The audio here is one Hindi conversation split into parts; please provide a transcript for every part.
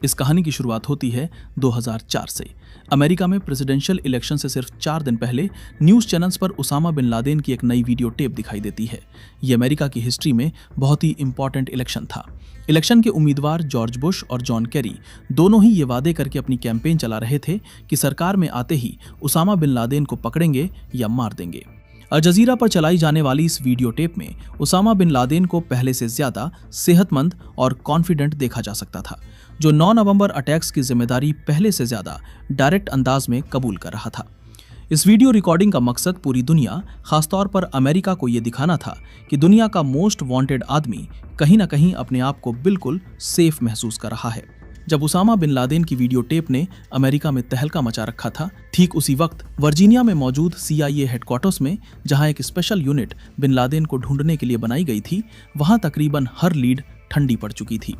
इस कहानी की शुरुआत होती है 2004 से। अमेरिका में प्रेसिडेंशियल इलेक्शन से सिर्फ 4 दिन पहले न्यूज़ चैनल्स पर उसामा बिन लादेन की एक नई वीडियो टेप दिखाई देती है। ये अमेरिका की हिस्ट्री में बहुत ही इंपॉर्टेंट इलेक्शन था। इलेक्शन के उम्मीदवार जॉर्ज बुश और जॉन कैरी दोनों ही ये वादे करके अपनी कैंपेन चला रहे थे कि सरकार में आते ही उसामा बिन लादेन को पकड़ेंगे या मार देंगे। अल जजीरा पर चलाई जाने वाली इस वीडियो टेप में उसामा बिन लादेन को पहले से ज्यादा सेहतमंद और कॉन्फिडेंट देखा जा सकता था, जो 9 नवंबर अटैक्स की जिम्मेदारी पहले से ज्यादा डायरेक्ट अंदाज में कबूल कर रहा था। इस वीडियो रिकॉर्डिंग का मकसद पूरी दुनिया, खासतौर पर अमेरिका को यह दिखाना था कि दुनिया का मोस्ट वांटेड आदमी कहीं ना कहीं अपने आप को बिल्कुल सेफ महसूस कर रहा है। जब उसामा बिन लादेन की वीडियो टेप ने अमेरिका में तहलका मचा रखा था, ठीक उसी वक्त वर्जीनिया में मौजूद CIA हेडक्वार्टर्स में, जहां एक स्पेशल यूनिट बिन लादेन को ढूंढने के लिए बनाई गई थी, वहां तकरीबन हर लीड ठंडी पड़ चुकी थी।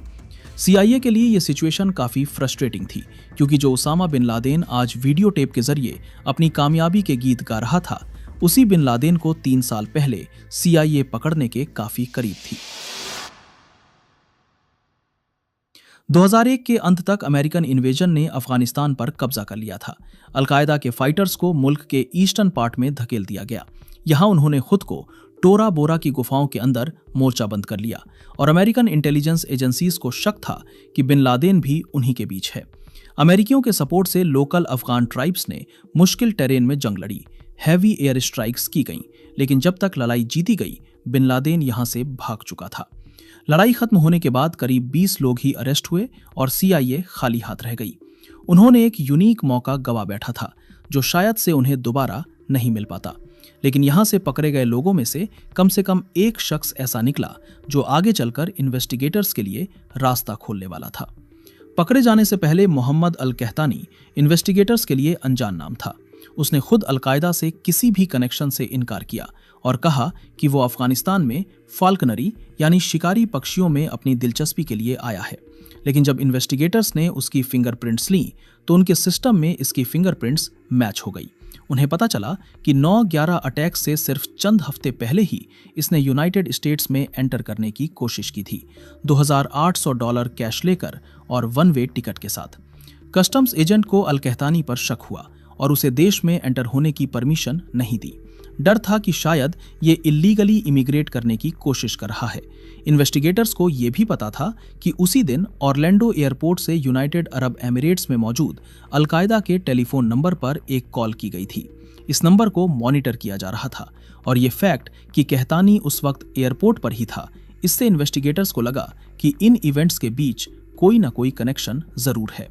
CIA के लिए यह सिचुएशन काफी फ्रस्ट्रेटिंग थी, क्योंकि जो उसामा बिन लादेन आज वीडियो टेप के जरिए अपनी कामयाबी के गीत गा रहा था, उसी बिन लादेन को 3 साल पहले CIA पकड़ने के काफी करीब थी। 2001 के अंत तक अमेरिकन इन्वेजन ने अफगानिस्तान पर कब्जा कर लिया था। अलकायदा के फाइटर्स को मुल्क के ईस्टर्न पार्ट में धकेल दिया गया। यहां उन्होंने खुद को टोरा बोरा की गुफाओं के अंदर मोर्चाबंद कर लिया और अमेरिकन इंटेलिजेंस एजेंसीज को शक था कि बिन लादेन भी उन्हीं के बीच है। अमेरिकियों के सपोर्ट से लोकल अफगान ट्राइब्स ने मुश्किल टेरेन में जंग लड़ी, हैवी एयर स्ट्राइक्स की गईं, लेकिन जब तक लड़ाई जीती गई, बिन लादेन यहां से भाग चुका था। लड़ाई खत्म होने के बाद करीब 20 लोग ही अरेस्ट हुए और CIA खाली हाथ रह गई। उन्होंने एक यूनिक मौका गवा बैठा था, जो शायद से उन्हें दोबारा नहीं मिल पाता। लेकिन यहां से पकड़े गए लोगों में से कम एक शख्स ऐसा निकला जो आगे चलकर इन्वेस्टिगेटर्स के लिए रास्ता खोलने वाला था। पकड़े जाने से पहले मोहम्मद अल कहतानी इन्वेस्टिगेटर्स के लिए अनजान नाम था। उसने खुद अलकायदा से किसी भी कनेक्शन से इनकार किया और कहा कि वो अफगानिस्तान में फाल्कनरी यानी शिकारी पक्षियों में अपनी दिलचस्पी के लिए आया है। लेकिन जब इन्वेस्टिगेटर्स ने उसकी फिंगरप्रिंट्स ली तो उनके सिस्टम में इसकी फिंगरप्रिंट्स मैच हो गई। उन्हें पता चला कि 9/11 अटैक से सिर्फ चंद हफ्ते पहले ही इसने यूनाइटेड स्टेट्स में एंटर करने की कोशिश की थी, $2800 कैश लेकर और 1 वे टिकट के साथ। कस्टम्स एजेंट को अल कहतानी पर शक हुआ और उसे देश में एंटर होने की परमिशन नहीं दी। डर था कि शायद ये इल्लीगली इमिग्रेट करने की कोशिश कर रहा है। इन्वेस्टिगेटर्स को यह भी पता था कि उसी दिन ऑरलैंडो एयरपोर्ट से यूनाइटेड अरब एमिरेट्स में मौजूद अलकायदा के टेलीफोन नंबर पर एक कॉल की गई थी। इस नंबर को मॉनिटर किया जा रहा था और ये फैक्ट कि कहतानी उस वक्त एयरपोर्ट पर ही था, इससे इन्वेस्टिगेटर्स को लगा कि इन इवेंट्स के बीच कोई ना कोई कनेक्शन जरूर है।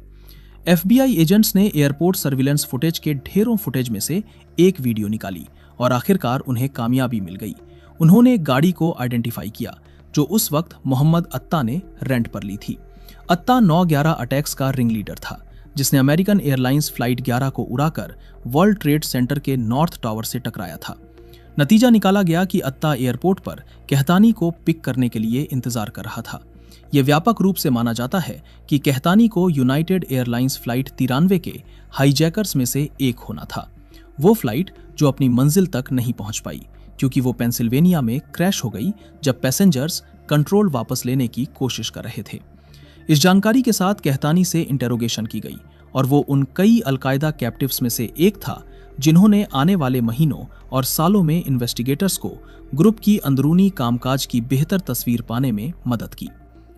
FBI एजेंट्स ने एयरपोर्ट सर्विलेंस फुटेज के ढेरों फुटेज में से एक वीडियो निकाली और आखिरकार उन्हें कामयाबी मिल गई। उन्होंने एक गाड़ी को आइडेंटिफाई किया जो उस वक्त मोहम्मद अत्ता ने रेंट पर ली थी। अत्ता 9/11 अटैक्स का रिंग लीडर था, जिसने अमेरिकन एयरलाइंस फ्लाइट 11 को उड़ाकर वर्ल्ड ट्रेड सेंटर के नॉर्थ टावर से टकराया था। नतीजा निकाला गया कि अत्ता एयरपोर्ट पर कहतानी को पिक करने के लिए इंतजार कर रहा था। यह व्यापक रूप से माना जाता है कि कहतानी को यूनाइटेड एयरलाइंस फ्लाइट 93 के हाईजैकर्स में से एक होना था। वो फ्लाइट जो अपनी मंजिल तक नहीं पहुंच पाई क्योंकि वो पेंसिल्वेनिया में क्रैश हो गई जब पैसेंजर्स कंट्रोल वापस लेने की कोशिश कर रहे थे। इस जानकारी के साथ कहतानी से इंटेरोगेशन की गई और वो उन कई अलकायदा कैप्टिव्स में से एक था जिन्होंने आने वाले महीनों और सालों में इन्वेस्टिगेटर्स को ग्रुप की अंदरूनी कामकाज की बेहतर तस्वीर पाने में मदद की।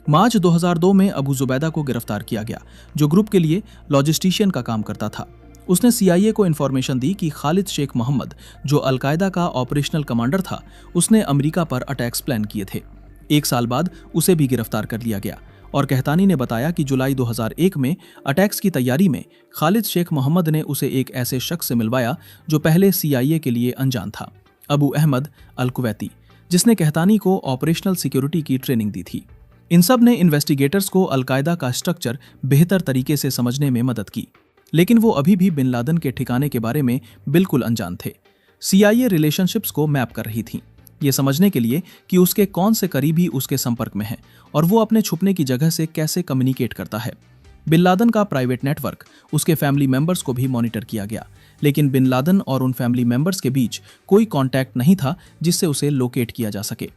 मार्च 2002 में अबू जुबैदा को गिरफ्तार किया गया, जो ग्रुप के लिए लॉजिस्टिशियन का काम करता था। उसने CIA को इन्फॉर्मेशन दी कि खालिद शेख मोहम्मद, जो अलकायदा का ऑपरेशनल कमांडर था, उसने अमेरिका पर अटैक्स प्लान किए थे। 1 साल बाद उसे भी गिरफ्तार कर लिया गया और कहतानी ने बताया कि जुलाई 2001 में अटैक्स की तैयारी में खालिद शेख मोहम्मद ने उसे एक ऐसे शख्स से मिलवाया जो पहले CIA के लिए अनजान था, अबू अहमद अल कुवैती, जिसने कहतानी को ऑपरेशनल सिक्योरिटी की ट्रेनिंग दी थी। इन सब ने इन्वेस्टिगेटर्स को अलकायदा का स्ट्रक्चर बेहतर तरीके से समझने में मदद की, लेकिन वो अभी भी बिन लादेन के ठिकाने के बारे में बिल्कुल अनजान थे। CIA रिलेशनशिप्स को मैप कर रही थी, ये समझने के लिए कि उसके कौन से करीबी उसके संपर्क में हैं और वो अपने छुपने की जगह से कैसे कम्युनिकेट करता है। बिन लादेन का प्राइवेट नेटवर्क, उसके फैमिली मेंबर्स को भी मॉनिटर किया गया, लेकिन बिन लादेन और उन फैमिली मेंबर्स के बीच कोई कॉन्टैक्ट नहीं था जिससे उसे लोकेट किया जा सके।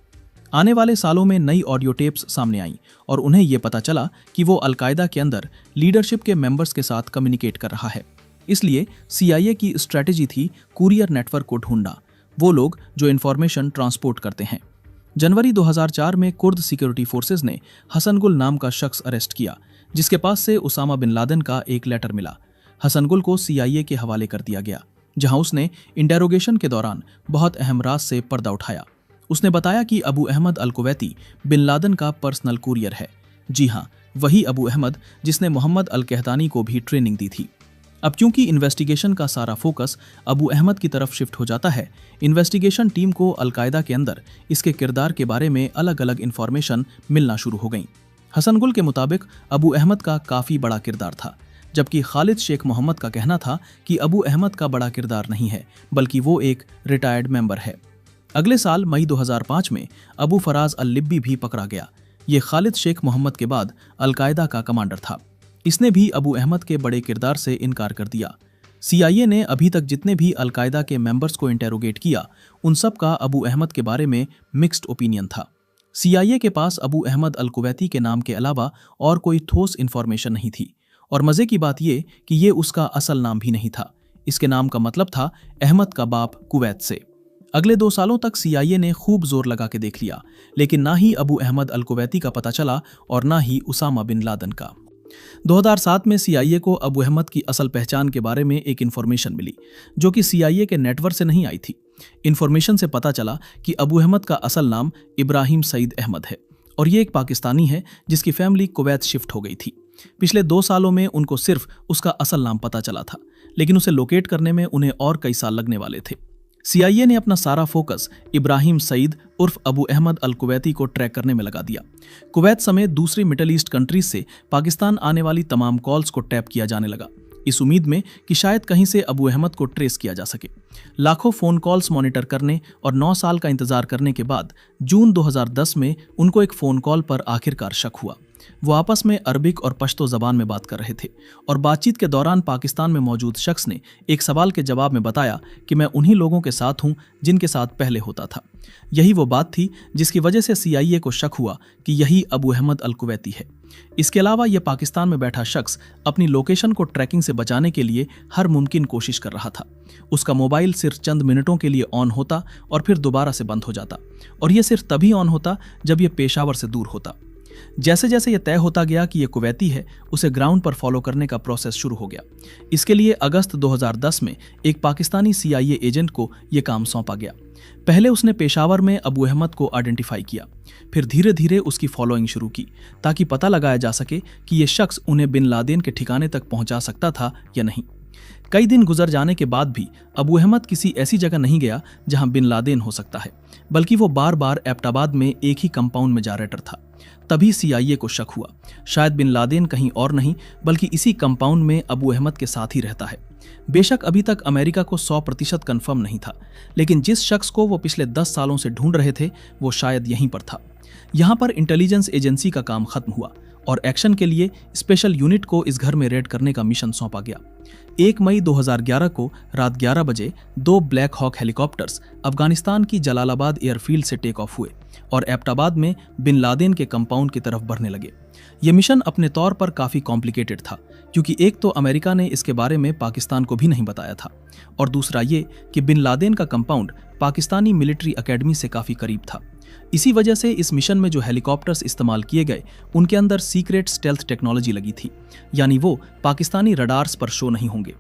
आने वाले सालों में नई ऑडियो टेप्स सामने आईं और उन्हें यह पता चला कि वो अलकायदा के अंदर लीडरशिप के मेंबर्स के साथ कम्युनिकेट कर रहा है। इसलिए CIA की स्ट्रैटेजी थी कुरियर नेटवर्क को ढूंढना, वो लोग जो इन्फॉर्मेशन ट्रांसपोर्ट करते हैं। जनवरी 2004 में कुर्द सिक्योरिटी फोर्सेज ने हसन गुल नाम का शख्स अरेस्ट किया, जिसके पास से उसामा बिन लादेन का एक लेटर मिला। हसन गुल को CIA के हवाले कर दिया गया, जहां उसने इंटेरोगेशन के दौरान बहुत अहम राज से पर्दा उठाया। उसने बताया कि अबू अहमद अल कुवैती बिन लादेन का पर्सनल कुरियर है। जी हाँ, वही अबू अहमद जिसने मोहम्मद अल कहतानी को भी ट्रेनिंग दी थी। अब क्योंकि इन्वेस्टिगेशन का सारा फोकस अबू अहमद की तरफ शिफ्ट हो जाता है, इन्वेस्टिगेशन टीम को अलकायदा के अंदर इसके किरदार के बारे में अलग अलग इन्फॉर्मेशन मिलना शुरू हो गई। हसन गुल के मुताबिक अबू अहमद का काफ़ी बड़ा किरदार था, जबकि खालिद शेख मोहम्मद का कहना था कि अबू अहमद का बड़ा किरदार नहीं है, बल्कि वो एक रिटायर्ड मेंबर है। अगले साल मई 2005 में अबू फराज अल लिब्बी भी पकड़ा गया। ये खालिद शेख मोहम्मद के बाद अलकायदा का कमांडर था। इसने भी अबू अहमद के बड़े किरदार से इनकार कर दिया। CIA ने अभी तक जितने भी अलकायदा के मेंबर्स को इंटेरोगेट किया, उन सब का अबू अहमद के बारे में मिक्स्ड ओपिनियन था। CIA के पास अबू अहमद अल कुवैती के नाम के अलावा और कोई ठोस इन्फॉर्मेशन नहीं थी। और मजे की बात ये कि ये उसका असल नाम भी नहीं था। इसके नाम का मतलब था अहमद का बाप कुवैत से। अगले 2 सालों तक CIA ने खूब जोर लगा के देख लिया, लेकिन ना ही अबू अहमद अल कुवैती का पता चला और ना ही उसामा बिन लादेन का। 2007 में CIA को अबू अहमद की असल पहचान के बारे में एक इन्फॉर्मेशन मिली, जो कि CIA के नेटवर्क से नहीं आई थी। इन्फॉर्मेशन से पता चला कि अबू अहमद का असल नाम इब्राहिम सईद अहमद है और ये एक पाकिस्तानी है जिसकी फैमिली कुवैत शिफ्ट हो गई थी। पिछले 2 सालों में उनको सिर्फ उसका असल नाम पता चला था, लेकिन उसे लोकेट करने में उन्हें और कई साल लगने वाले थे। CIA ने अपना सारा फोकस इब्राहिम सईद उर्फ अबू अहमद अल कुवैती को ट्रैक करने में लगा दिया। कुवैत समेत दूसरी मिडल ईस्ट कंट्रीज से पाकिस्तान आने वाली तमाम कॉल्स को टैप किया जाने लगा, इस उम्मीद में कि शायद कहीं से अबू अहमद को ट्रेस किया जा सके। लाखों फोन कॉल्स मॉनिटर करने और 9 साल का इंतजार करने के बाद जून 2010 में उनको एक फोन कॉल पर आखिरकार शक हुआ। वो आपस में अरबिक और पश्तो जबान में बात कर रहे थे और बातचीत के दौरान पाकिस्तान में मौजूद शख्स ने एक सवाल के जवाब में बताया कि मैं उन्हीं लोगों के साथ हूं जिनके साथ पहले होता था। यही वो बात थी जिसकी वजह से CIA को शक हुआ कि यही अबू अहमद अल कुवैती है। इसके अलावा यह पाकिस्तान में बैठा शख्स अपनी लोकेशन को ट्रैकिंग से बचाने के लिए हर मुमकिन कोशिश कर रहा था। उसका मोबाइल सिर्फ चंद मिनटों के लिए ऑन होता और फिर दोबारा से बंद हो जाता, और यह सिर्फ तभी ऑन होता जब यह पेशावर से दूर होता। जैसे जैसे यह तय होता गया कि यह कुवैती है, उसे ग्राउंड पर फॉलो करने का प्रोसेस शुरू हो गया। इसके लिए अगस्त 2010 में एक पाकिस्तानी CIA एजेंट को यह काम सौंपा गया। पहले उसने पेशावर में अबू अहमद को आइडेंटिफाई किया, फिर धीरे धीरे उसकी फॉलोइंग शुरू की ताकि पता लगाया जा सके कि यह शख्स उन्हें बिन लादेन के ठिकाने तक पहुंचा सकता था या नहीं। कई दिन गुजर जाने के बाद भी अबू अहमद किसी ऐसी जगह नहीं गया जहां बिन लादेन हो सकता है, बल्कि वो बार बार एबटाबाद में एक ही कंपाउंड में जा रहा था। तभी CIA को शक हुआ, शायद बिन लादेन कहीं और नहीं बल्कि इसी कंपाउंड में अबू अहमद के साथ ही रहता है। बेशक अभी तक अमेरिका को 100% कन्फर्म नहीं था, लेकिन जिस शख्स को वो पिछले 10 सालों से ढूंढ रहे थे वो शायद यहीं पर था। यहाँ पर इंटेलिजेंस एजेंसी का काम खत्म हुआ और एक्शन के लिए स्पेशल यूनिट को इस घर में रेड करने का मिशन सौंपा गया। 1 मई 2011 को रात 11 बजे 2 ब्लैक हॉक हेलीकॉप्टर्स अफगानिस्तान की जलालाबाद एयरफील्ड से टेक ऑफ हुए और एबटाबाद में बिन लादेन के कंपाउंड की तरफ बढ़ने लगे। यह मिशन अपने तौर पर काफ़ी कॉम्प्लिकेटेड था, क्योंकि एक तो अमेरिका ने इसके बारे में पाकिस्तान को भी नहीं बताया था, और दूसरा ये कि बिन लादेन का कंपाउंड पाकिस्तानी मिलिट्री एकेडमी से काफ़ी करीब था। इसी वजह से इस मिशन में जो हेलीकॉप्टर्स इस्तेमाल किए गए उनके अंदर सीक्रेट स्टेल्थ टेक्नोलॉजी लगी थी, यानी वो पाकिस्तानी रडार्स पर शो नहीं होंगे।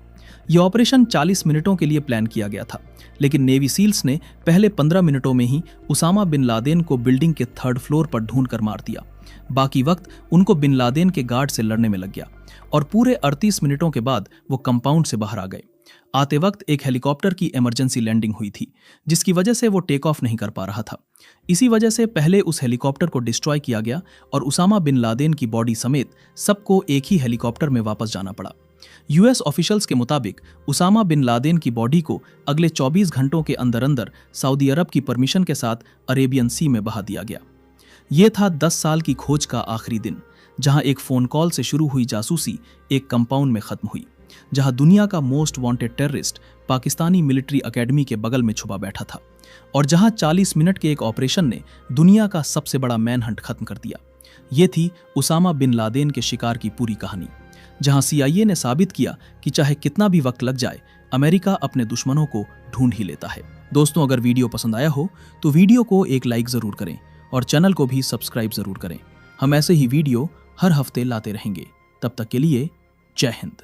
यह ऑपरेशन 40 मिनटों के लिए प्लान किया गया था, लेकिन नेवी सील्स ने पहले 15 मिनटों में ही उसामा बिन लादेन को बिल्डिंग के 3rd फ्लोर पर ढूंढ कर मार दिया। बाकी वक्त उनको बिन लादेन के गार्ड से लड़ने में लग गया और पूरे 38 मिनटों के बाद वो कंपाउंड से बाहर आ गए। आते वक्त एक हेलीकॉप्टर की इमरजेंसी लैंडिंग हुई थी, जिसकी वजह से वो टेक ऑफ नहीं कर पा रहा था। इसी वजह से पहले उस हेलीकॉप्टर को डिस्ट्रॉय किया गया और उसामा बिन लादेन की बॉडी समेत सबको एक ही हेलीकॉप्टर में वापस जाना पड़ा। US ऑफिशियल्स के मुताबिक उसामा बिन लादेन की बॉडी को अगले 24 घंटों के अंदर अंदर सऊदी अरब की परमिशन के साथ अरेबियन सी में बहा दिया गया। ये था 10 साल की खोज का आखिरी दिन, जहां एक फोन कॉल से शुरू हुई जासूसी एक कंपाउंड में खत्म हुई, जहां दुनिया का most wanted terrorist Pakistani military academy के बगल में छुपा बैठा था। और जहां 40 मिनट के एक ऑपरेशन ने दुनिया का सबसे बड़ा मैनहंट खत्म कर दिया। ये थी उसामा बिन लादेन के शिकार की पूरी कहानी, जहां CIA ने साबित किया कि चाहे कितना भी वक्त लग जाए, अमेरिका अपने दुश्मनों को ढूंढ ही लेता है। दोस्तों, अगर वीडियो पसंद आया हो तो वीडियो को एक लाइक जरूर करें और चैनल को भी सब्सक्राइब जरूर करें। हम ऐसे ही वीडियो हर हफ्ते लाते रहेंगे। तब तक के लिए जय हिंद।